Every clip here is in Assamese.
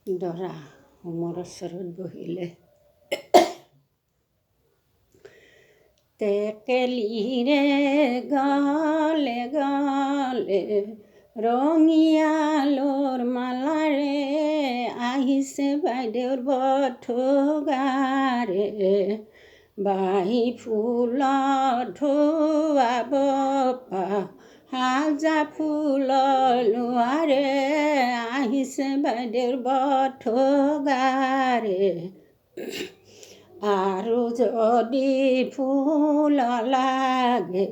দৰা হোমৰ ওচৰত বহিলে টেকেলিৰে গলে গলে ৰঙিয়ালৰ মালাৰে আহিছে বাইদেউৰ বধুগাৰে বাঁহী ফুলত ধুৱাব হাজা ফুলৰ লোৱাৰে আহিছে বাইদেউৰ বধুগাৰে আৰু যদি ফুল লাগে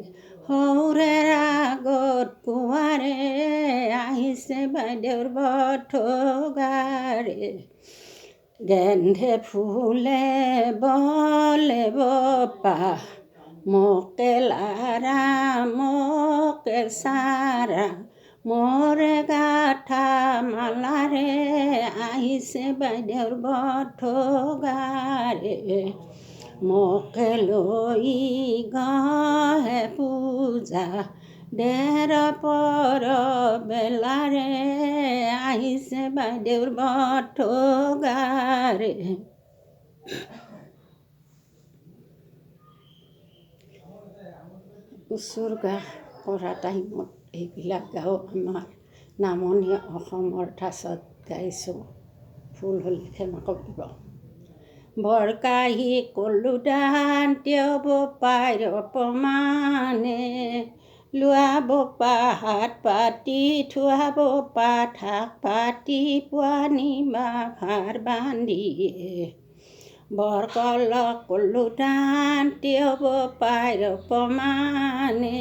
সৌৰেৰ আগত পুৱাৰে আহিছে বাইদেউৰ বধুগাৰে গেন্ধে ফুলে বলে বপা মোকে লাৰা মোকে চাৰা মোৰে গাঠা মালাৰে আহিছে বাইদেউৰ বধুগাৰে মোকে লৈ গহে পূজা ডেৰ পৰ বেলাৰে আহিছে বাইদেউৰ বধুগাৰে উচৰ্গা কৰা টাইমত এইবিলাক গাওঁ আমাৰ নামনি অসমৰ ঠাচত গাইছোঁ। ফুল হ'লে ক্ষমা কৰিব। বৰকাহি কলো দান তেওঁ বোপাইৰ অপমানে লোৱা বোপা হাত পাতি থোৱা বোপা ঠাক পাতি পোৱানি বা ভাৰ বান্ধিয়ে বৰকল কলো দান তেওঁ বোপাইৰ অপমানে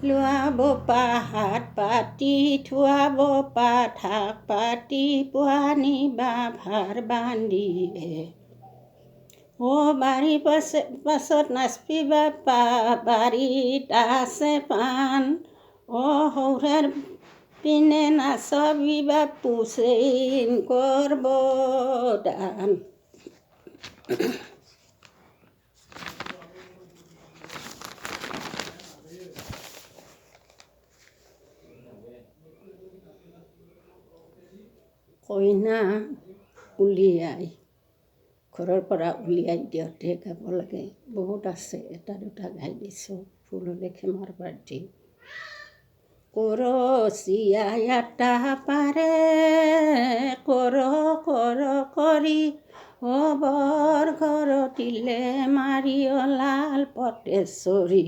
লোৱা বোপা হাত পাতি থোৱা বোপা ঠাক পাতি পোৱানি বা ভাৰ বান্ধিয়ে বাৰী পাছত নাচবি বাপা বাৰীত আছে পাণ সৌৰাৰ পিনে নাচবি বাপু চেইন কৰব দান কইনা উলিয়াই ঘৰৰ পৰা উলিয়াই দিওঁতে গাব লাগে বহুত আছে এটা দুটা গাই দিছোঁ। ফুল হ'লে ক্ষমাৰ প্ৰাৰ্থী। কৰচীয়া এটা পাৰে কৰ কৰি বৰ ঘৰতিলে মাৰি লাল পটেশ্বৰী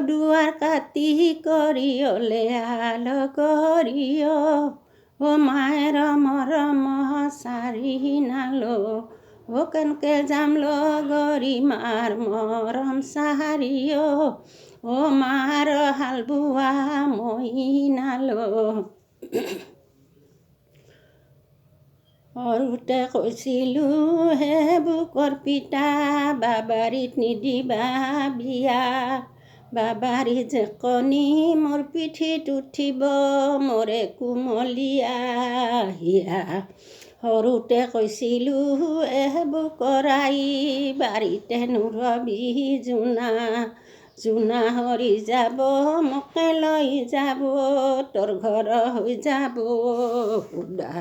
দুৱাৰ কাটি কৰি আল কৰিয় মায়েৰ মৰম চাৰি নালো কেনকে যাম লগৰী মাৰ মৰম চাহাৰিও মাৰ হাল বোৱা মই নালো সৰুতে কৈছিলোঁ হে বুকৰ পিতা বাবাৰীত নিদিবা বিয়া বাবাৰী জেকনি মোৰ পিঠিত উঠিব মোৰে কুমলীয়া হিয়া সৰুতে কৈছিলোঁ বুকৰ আই বাৰীতে নুৰবি জোনা হৰি যাব মোকে লৈ যাব তোৰ ঘৰ হৈ যাব সুদা।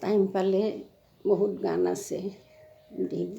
টাইম পালে বহুত গান আছে দিম।